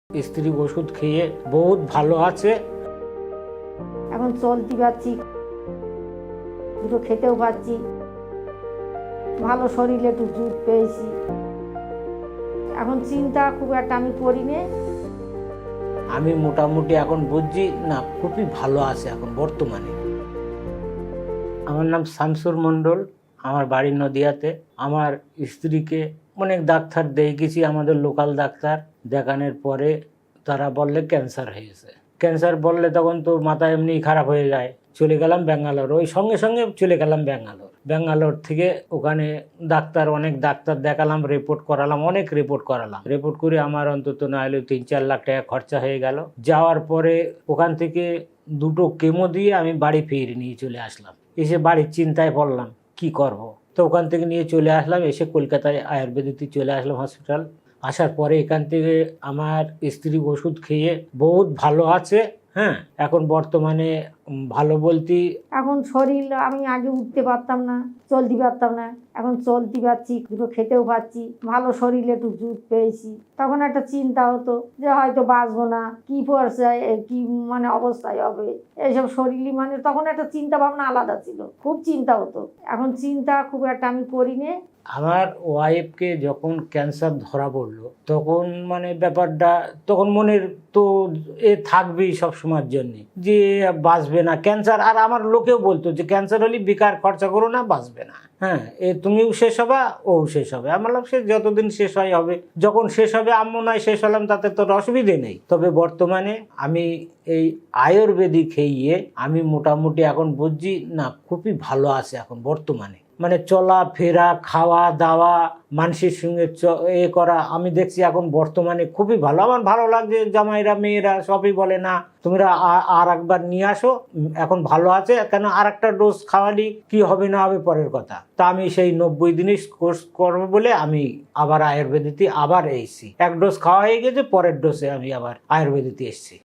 স্ত্রী ওষুধ খেয়ে বহুত ভালো আছে। এখন চলতে পারছি, দুটো খেতেও পাচ্ছি, ভালো শরীরে একটু জুত পেয়েছি। এখন চিন্তা খুব একটা আমি করি নে। আমি মোটামুটি এখন বুঝছি না, খুবই ভালো আছে এখন বর্তমানে। আমার নাম শামসুর মণ্ডল, আমার বাড়ি নদিয়াতে। আমার স্ত্রীকে অনেক ডাক্তার দেখিয়েছি, আমাদের লোকাল ডাক্তার দেখানোর পরে তারা বললে ক্যান্সার হয়েছে। ক্যান্সার বললে তখন তো মাথা এমনি খারাপ হয়ে যায়। চলে গেলাম ব্যাঙ্গালোর, ওই সঙ্গে সঙ্গে চলে গেলাম ব্যাঙ্গালোর থেকে ওখানে অনেক ডাক্তার দেখালাম, রিপোর্ট করালাম, অনেক রিপোর্ট করালাম। রিপোর্ট করে আমার অন্তত না হলে 3-4 লাখ টাকা খরচা হয়ে গেল। যাওয়ার পরে ওখান থেকে 2টো কেমো দিয়ে আমি বাড়ি ফিরে নিয়ে চলে আসলাম। এসে বাড়ির চিন্তায় পড়লাম কি করব। তো ওখান থেকে নিয়ে চলে আসলাম, এসে কলকাতায় আয়ুর্বেদিতে চলে আসলাম হসপিটাল। আসার পরে এখান থেকে আমার স্ত্রী ওষুধ খেয়ে বহুত ভালো আছে। হ্যাঁ, এখন বর্তমানে ভালো বলতে এখন শরীর, আমি আগে উঠতে পারতাম না, চলতে পারতাম না, এখন চলতে পারছি, দুটো খেতেও পাচ্ছি, ভালো শরীরে একটু জুত পেয়েছি। তখন একটা চিন্তা হতো যে হয়তো বাঁচবো না, কি পর্যায়ে কি মানে অবস্থায় হবে এইসব শরীরই, মানে তখন একটা চিন্তা ভাবনা আলাদা ছিল, খুব চিন্তা হতো। এখন চিন্তা খুব একটা আমি করি নে। আমার ওয়াইফকে যখন ক্যান্সার ধরা পড়লো তখন মানে ব্যাপারটা তখন মনের তো থাকবেই সব সময়ের জন্য যে বাঁচবে না ক্যান্সার। আর আমার লোকেও বলতো যে ক্যান্সার হলে বেকার খরচা করো না, বাঁচবে না। হ্যাঁ, তুমিও শেষ হবে, ও শেষ হবে। আমার লোক সে যতদিন শেষ হয় হবে, যখন শেষ হবে আম্মু নয় শেষ হলাম, তাতে তোর অসুবিধে নেই। তবে বর্তমানে আমি এই আয়ুর্বেদিক খেয়ে আমি মোটামুটি এখন বুঝছি না, খুবই ভালো আছে এখন বর্তমানে। মানে চলা ফেরা, খাওয়া দাওয়া, মানুষের সঙ্গে করা, আমি দেখছি এখন বর্তমানে খুবই ভালো। আমার ভালো লাগছে, জামাইরা মেয়েরা সবই বলে না তোমরা আর একবার নিয়ে আসো, এখন ভালো আছে। কেন আর একটা ডোজ খাওয়ালি কি হবে না হবে পরের কথা। তা আমি সেই 90 দিনের কোর্স করবো বলে আমি আবার আয়ুর্বেদিতে আবার এসেছি। 1 ডোজ খাওয়া হয়ে গেছে, পরের ডোজে আমি আবার আয়ুর্বেদিতে এসেছি।